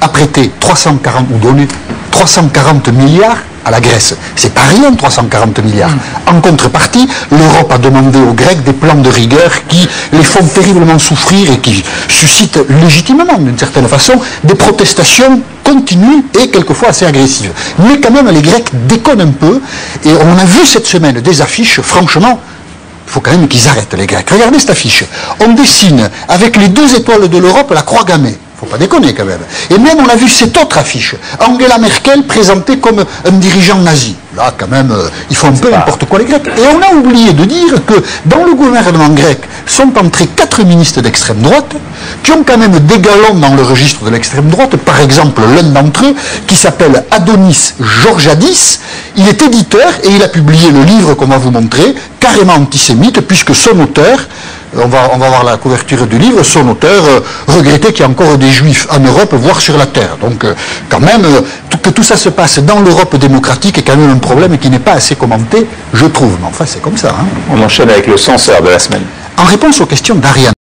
a prêté 340, ou donné 340 milliards à la Grèce. C'est pas rien, 340 milliards. En contrepartie, l'Europe a demandé aux Grecs des plans de rigueur qui les font terriblement souffrir et qui suscitent légitimement, d'une certaine façon, des protestations continues et quelquefois assez agressives. Mais quand même, les Grecs déconnent un peu, et on a vu cette semaine des affiches, franchement, il faut quand même qu'ils arrêtent, les Grecs. Regardez cette affiche. On dessine avec les 2 étoiles de l'Europe la croix gammée. Faut pas déconner quand même. Et même on a vu cette autre affiche, Angela Merkel présentée comme un dirigeant nazi. Là quand même, ils font un peu n'importe quoi les Grecs. Et on a oublié de dire que dans le gouvernement grec sont entrés 4 ministres d'extrême droite qui ont quand même des galons dans le registre de l'extrême droite. Par exemple, l'un d'entre eux qui s'appelle Adonis Georgiadis, il est éditeur et il a publié le livre qu'on va vous montrer, carrément antisémite, puisque son auteur, on va voir la couverture du livre, son auteur regrettait qu'il y ait encore des juifs en Europe, voire sur la terre. Donc quand même, que tout ça se passe dans l'Europe démocratique est quand même un problème qui n'est pas assez commenté, je trouve. Mais enfin, c'est comme ça. Hein. On enchaîne avec le censeur de la semaine. En réponse aux questions d'Ariane.